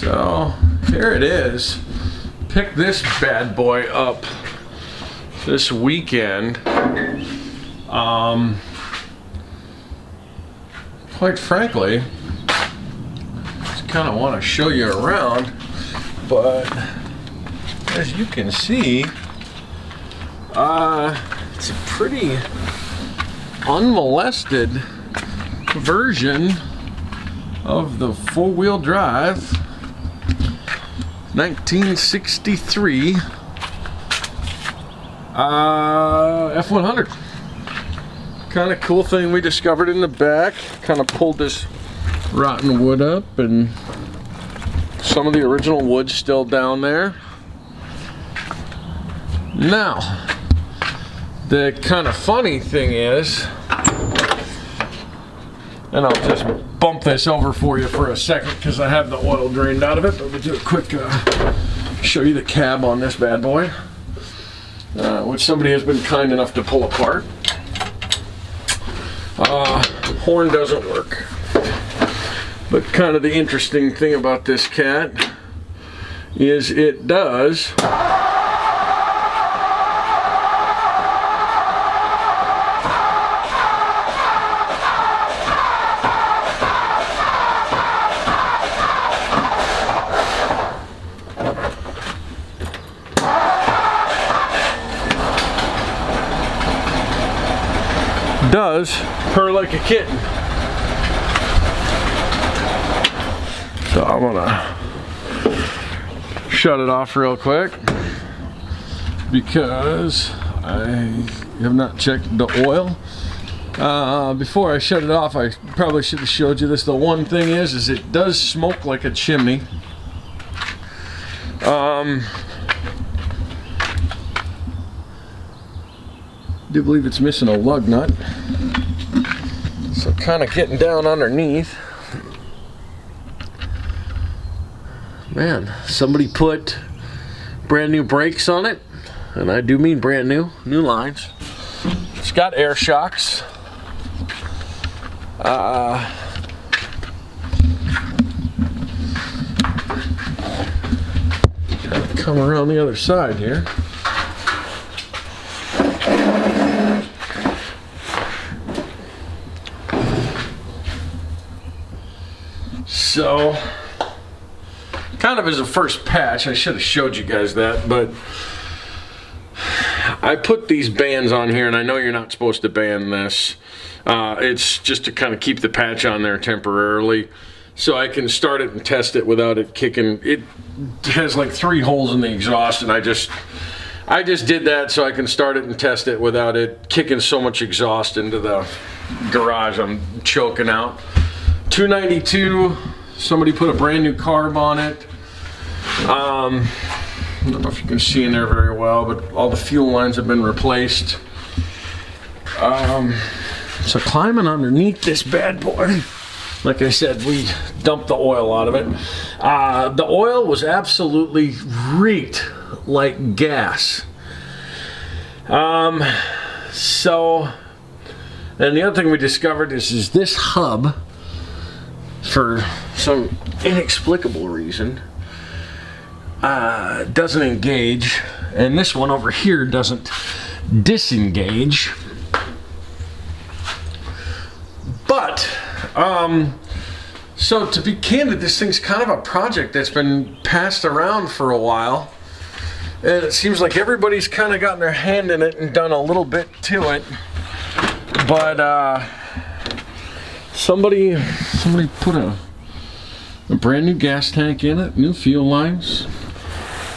So here it is. Picked this bad boy up this weekend. Quite frankly, just kind of want to show you around, but as you can see, it's a pretty unmolested version of the four-wheel drive 1963 f100. Kind of cool thing we discovered in the back. Kind of pulled this rotten wood up, and some of the original wood's still down there. Now, the kind of funny thing is, and I'll just bump this over for you for a second because I have the oil drained out of it, but we'll do a quick show you the cab on this bad boy, which somebody has been kind enough to pull apart. Horn doesn't work, but kind of the interesting thing about this cat is it does purr like a kitten. So I'm gonna shut it off real quick because I have not checked the oil. Before I shut it off, I probably should have showed you this. The one thing is it does smoke like a chimney. I do believe it's missing a lug nut. So kind of getting down underneath. Man, somebody put brand new brakes on it, and I do mean brand new lines. It's got air shocks. Come around the other side here. So, kind of as a first patch, I should have showed you guys that, but I put these bands on here, and I know you're not supposed to band this. It's just to kind of keep the patch on there temporarily, so I can start it and test it without it kicking. It has like 3 holes in the exhaust, and I just did that so I can start it and test it without it kicking so much exhaust into the garage I'm choking out. 292. Somebody put a brand new carb on it. I don't know if you can see in there very well, but all the fuel lines have been replaced. So climbing underneath this bad boy, like I said, we dumped the oil out of it. The oil was absolutely reeked like gas. And the other thing we discovered is this hub, for some inexplicable reason, doesn't engage, and this one over here doesn't disengage. But so to be candid, this thing's kind of a project that's been passed around for a while, and it seems like everybody's kind of gotten their hand in it and done a little bit to it. But somebody put a brand new gas tank in it, new fuel lines.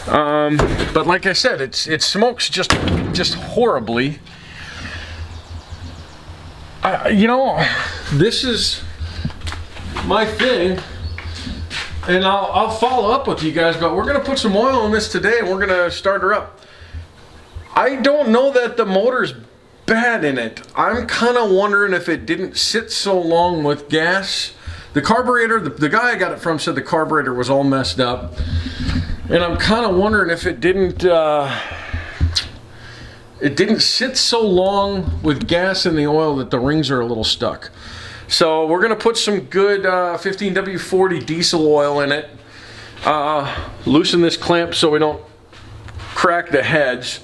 But like I said, it smokes just horribly. You know, this is my thing, and I'll follow up with you guys, but we're gonna put some oil on this today, and we're gonna start her up. I don't know that the motor's bad in it. I'm kind of wondering if it didn't sit so long with gas. The carburetor, the guy I got it from said the carburetor was all messed up, and I'm kind of wondering if it didn't sit so long with gas in the oil that the rings are a little stuck. So we're gonna put some good 15W40 diesel oil in it, loosen this clamp so we don't crack the heads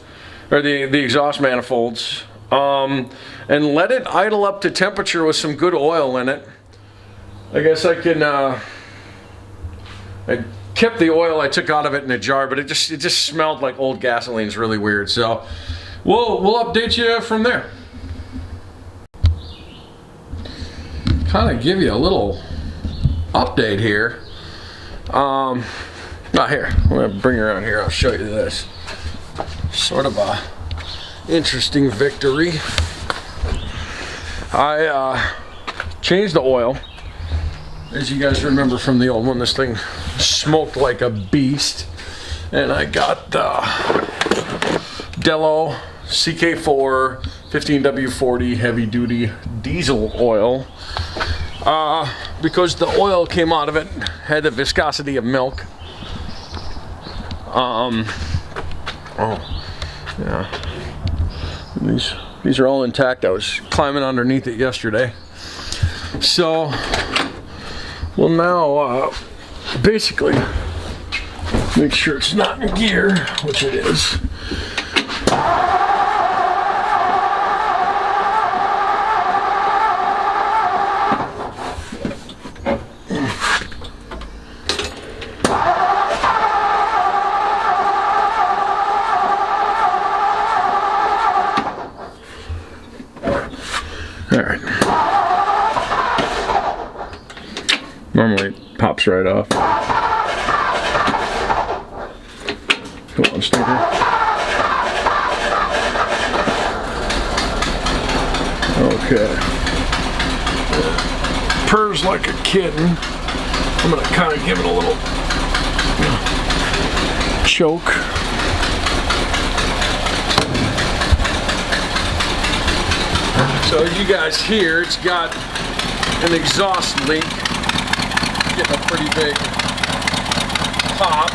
or the exhaust manifolds, and let it idle up to temperature with some good oil in it. I guess I can, I kept the oil I took out of it in a jar, but it just smelled like old gasoline. It's really weird. So we'll update you from there. Kind of give you a little update here. Here, I'm gonna bring you around here. I'll show you this. Sort of a interesting victory. I changed the oil. As you guys remember from the old one, this thing smoked like a beast. And I got the Dello CK4 15W40 heavy duty diesel oil. Because the oil came out of it had the viscosity of milk. Yeah. These are all intact. I was climbing underneath it yesterday. So we'll now basically make sure it's not in gear, which it is. Alright. Normally it pops right off. Come on, stinker. Okay. Purrs like a kitten. I'm gonna kind of give it a little choke. So as you guys hear, it's got an exhaust leak. Getting a pretty big pop.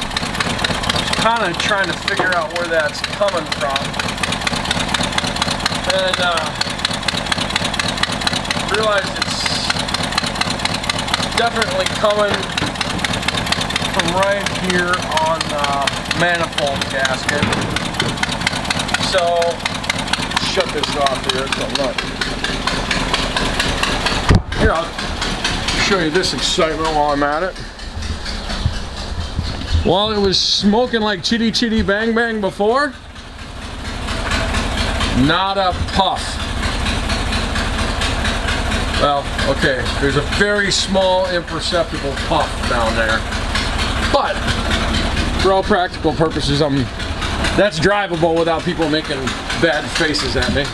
Kind of trying to figure out where that's coming from. And realized it's definitely coming from right here on the manifold gasket. So shut this off here so I'm not. Here, I'll show you this excitement while I'm at it. While it was smoking like chitty chitty bang bang before, not a puff. Well, okay, there's a very small imperceptible puff down there. But for all practical purposes, that's drivable without people making bad faces at me.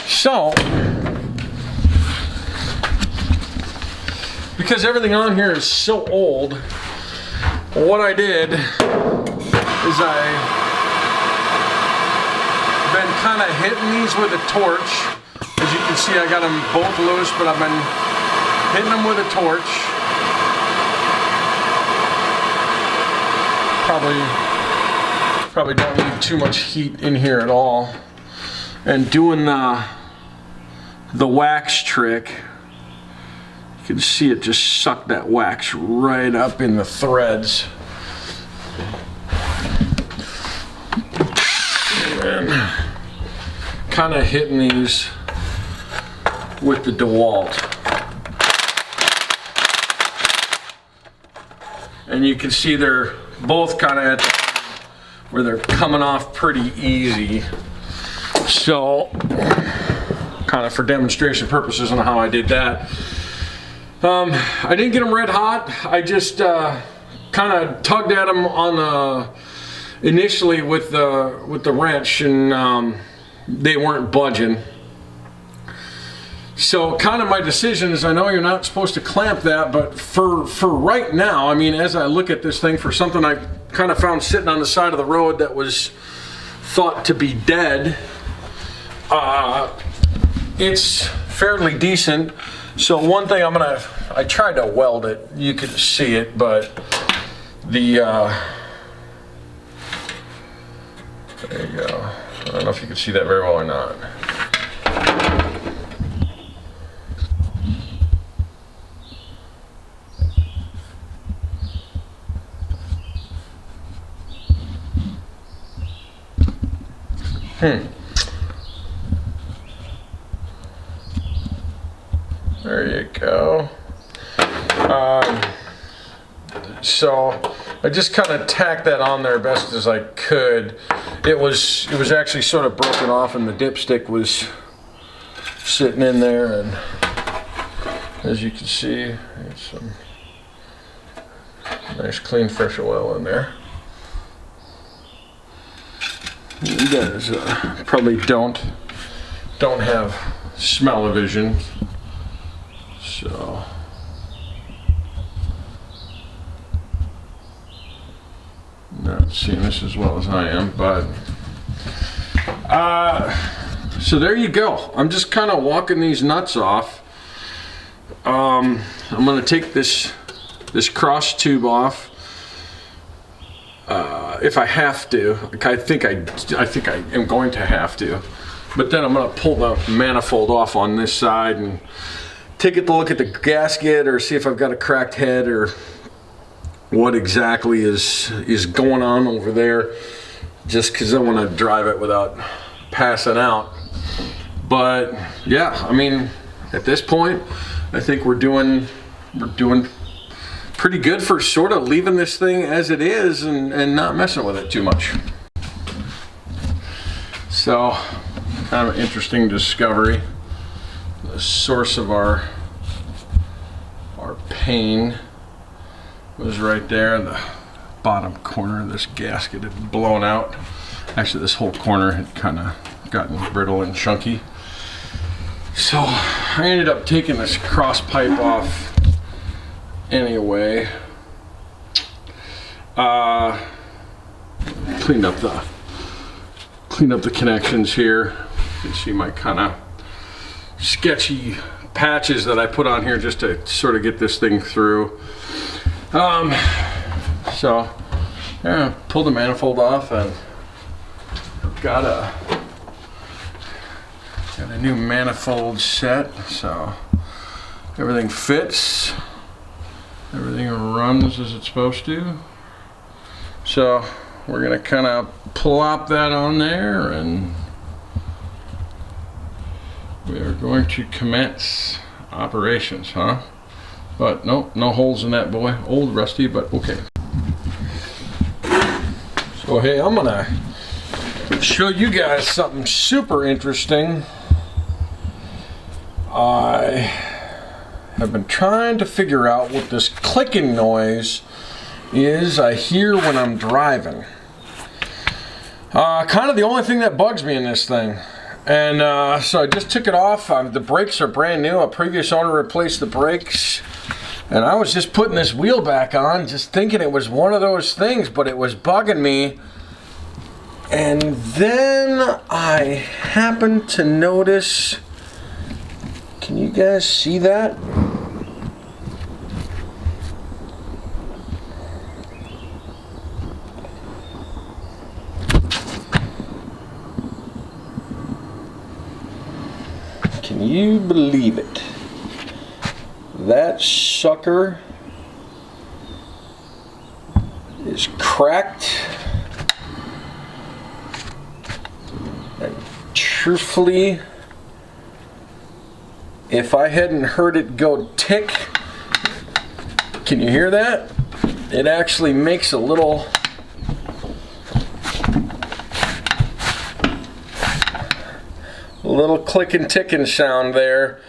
So, because everything on here is so old, what I did is I've been kind of hitting these with a torch. As you can see, I got them both loose, but I've been hitting them with a torch. Probably don't need too much heat in here at all. And doing the wax trick, you can see it just sucked that wax right up in the threads. And kind of hitting these with the DeWalt. And you can see they're both kind of at where they're coming off pretty easy. So, kind of for demonstration purposes on how I did that. I didn't get them red hot. I just kind of tugged at them on initially with the wrench, and they weren't budging. So kind of my decision is, I know you're not supposed to clamp that, but for right now, I mean, as I look at this thing, for something I kind of found sitting on the side of the road that was thought to be dead, it's fairly decent. So one thing I tried to weld it, you could see it, but the, there you go. I don't know if you can see that very well or not. There you go. So I just kind of tacked that on there best as I could. It was actually sort of broken off, and the dipstick was sitting in there, and as you can see, there's some nice clean fresh oil in there. You guys probably don't have smell-o-vision, so not seeing this as well as I am, but so there you go. I'm just kind of walking these nuts off. I'm going to take this cross tube off if I have to. I think I am going to have to, but then I'm going to pull the manifold off on this side and take it to look at the gasket or see if I've got a cracked head or what exactly is going on over there, just because I want to drive it without passing out. But yeah, I mean, at this point, I think we're doing pretty good for sort of leaving this thing as it is and not messing with it too much. So, kind of an interesting discovery. The source of our pain was right there in the bottom corner. This gasket had blown out. Actually, this whole corner had kind of gotten brittle and chunky. So I ended up taking this cross pipe off anyway. Cleaned up the connections here. You can see my kind of sketchy patches that I put on here just to sort of get this thing through. So yeah, pulled the manifold off and got a new manifold set, so everything fits, everything runs as it's supposed to. So we're gonna kind of plop that on there, and we are going to commence operations, huh? But no holes in that boy. Old rusty, but okay. So hey, I'm gonna show you guys something super interesting. I have been trying to figure out what this clicking noise is I hear when I'm driving. Kind of the only thing that bugs me in this thing. And so I just took it off. The brakes are brand new. A previous owner replaced the brakes. And I was just putting this wheel back on, just thinking it was one of those things, but it was bugging me. And then I happened to notice, can you guys see that? Can you believe it? That sucker is cracked. And truthfully, if I hadn't heard it go tick, can you hear that? It actually makes a little clicking ticking sound there.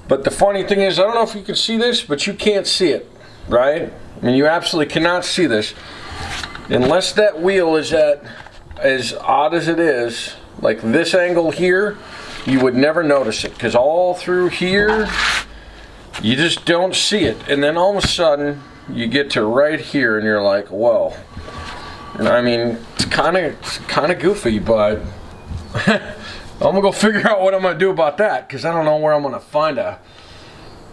But the funny thing is, I don't know if you can see this, but you can't see it, right? I mean, you absolutely cannot see this. Unless that wheel is at as odd as it is, like this angle here, you would never notice it, because all through here, you just don't see it. And then all of a sudden, you get to right here, and you're like, whoa. And I mean, it's kind of goofy, but I'm gonna go figure out what I'm gonna do about that, because I don't know where I'm gonna find a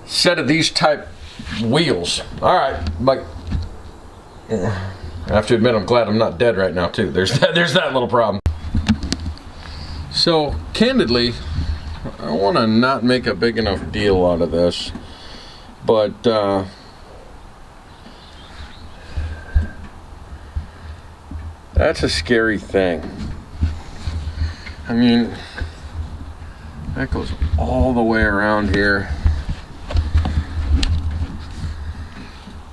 set of these type wheels. All right, but I have to admit, I'm glad I'm not dead right now too. There's that little problem. So candidly, I want to not make a big enough deal out of this, but that's a scary thing. I mean, that goes all the way around here.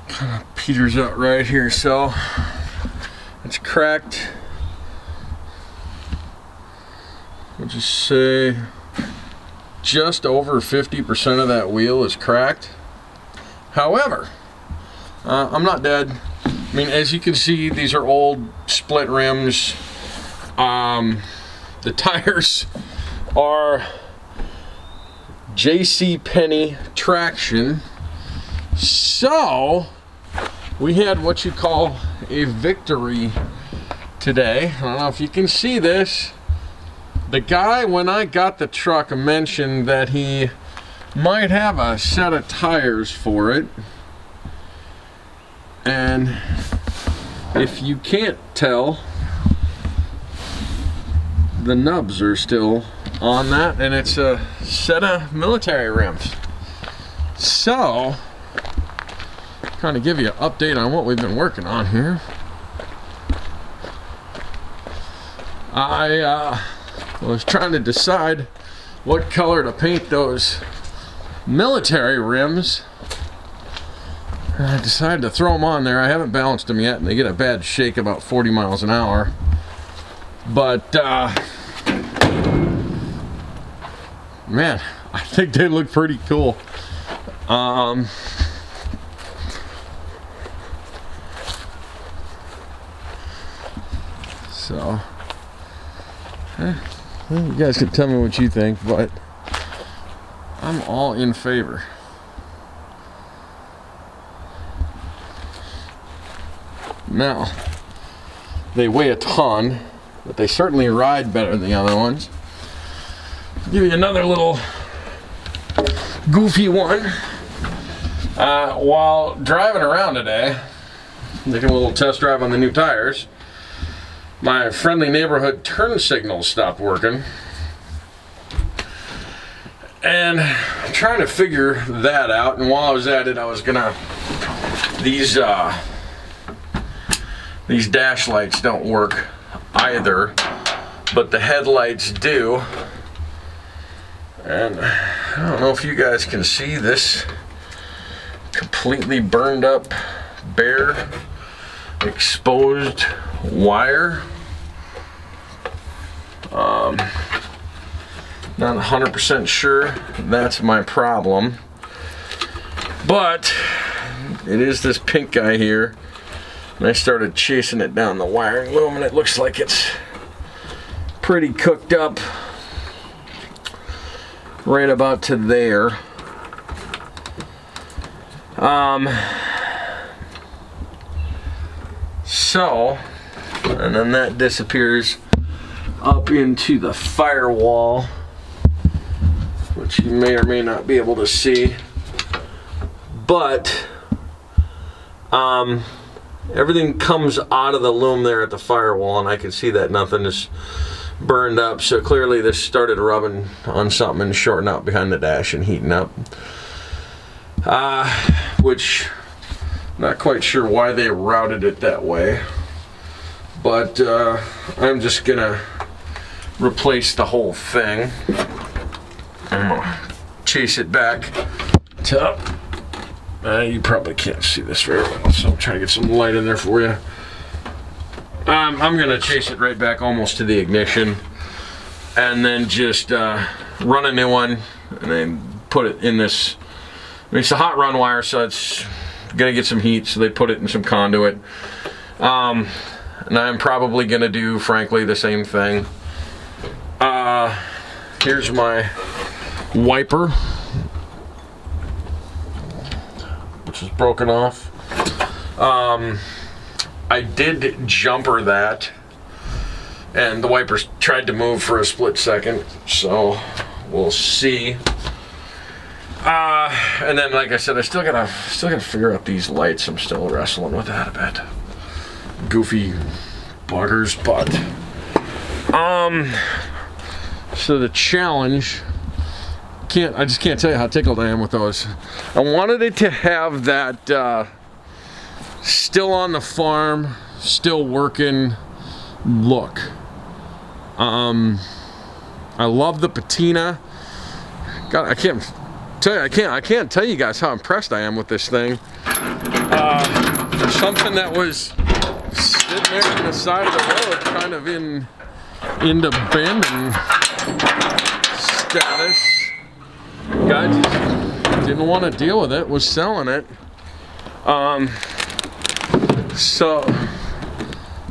Kind of peters out right here, so it's cracked. We'll just say just over 50% of that wheel is cracked. However, I'm not dead. I mean, as you can see, these are old split rims. The tires are JCPenney traction. So we had what you call a victory today. I don't know if you can see this. The guy, when I got the truck, mentioned that he might have a set of tires for it. And if you can't tell, the nubs are still on that, and it's a set of military rims. So, kind of give you an update on what we've been working on here. I was trying to decide what color to paint those military rims. And I decided to throw them on there. I haven't balanced them yet, and they get a bad shake about 40 miles an hour. But, man, I think they look pretty cool. So, you guys can tell me what you think, but I'm all in favor. Now, they weigh a ton, but they certainly ride better than the other ones. I'll give you another little goofy one. While driving around today, taking a little test drive on the new tires, my friendly neighborhood turn signals stopped working. And I'm trying to figure that out, and while I was at it, I was gonna, these dash lights don't work either, but the headlights do. And I don't know if you guys can see this completely burned up, bare, exposed wire. Not 100% sure that's my problem, but it is this pink guy here, and I started chasing it down the wiring loom, and it looks like it's pretty cooked up right about to there. So, and then that disappears up into the firewall, which you may or may not be able to see, but everything comes out of the loom there at the firewall, and I can see that nothing is burned up, so clearly this started rubbing on something and shorting out behind the dash and heating up, which I'm not quite sure why they routed it that way, but I'm just gonna replace the whole thing. I'm gonna chase it back to you probably can't see this very well, so I'm trying to get some light in there for you. I'm gonna chase it right back almost to the ignition, and then just run a new one, and then put it in this. I mean, it's a hot run wire, so it's gonna get some heat, so they put it in some conduit. And I'm probably gonna do, frankly, the same thing. Here's my wiper, which is broken off. I did jumper that, and the wipers tried to move for a split second, so we'll see. And then, like I said, I still gotta figure out these lights. I'm still wrestling with that a bit. Goofy buggers, but so the challenge, I just can't tell you how tickled I am with those. I wanted it to have that still on the farm, still working look. I love the patina. God, I can't tell you guys how impressed I am with this thing. Something that was sitting there on the side of the road, kind of into abandoned status. Guy just didn't want to deal with it, was selling it. So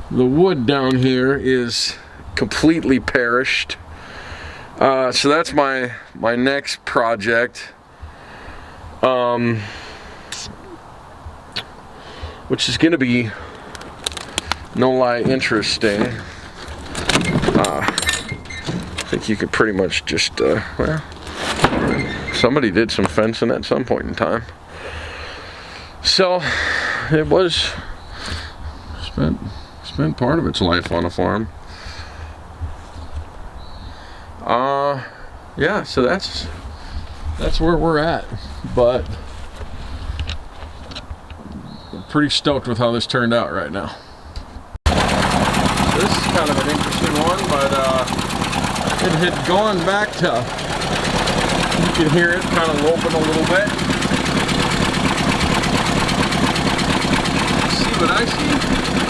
the wood down here is completely perished. So that's my next project, which is going to be, no lie, interesting. I think you could pretty much just, well, somebody did some fencing at some point in time. So it was spent part of its life on a farm. Yeah, so that's where we're at, but I'm pretty stoked with how this turned out right now. This is kind of an interesting one, but it had gone back to, you can hear it kind of loping a little bit. See what I see?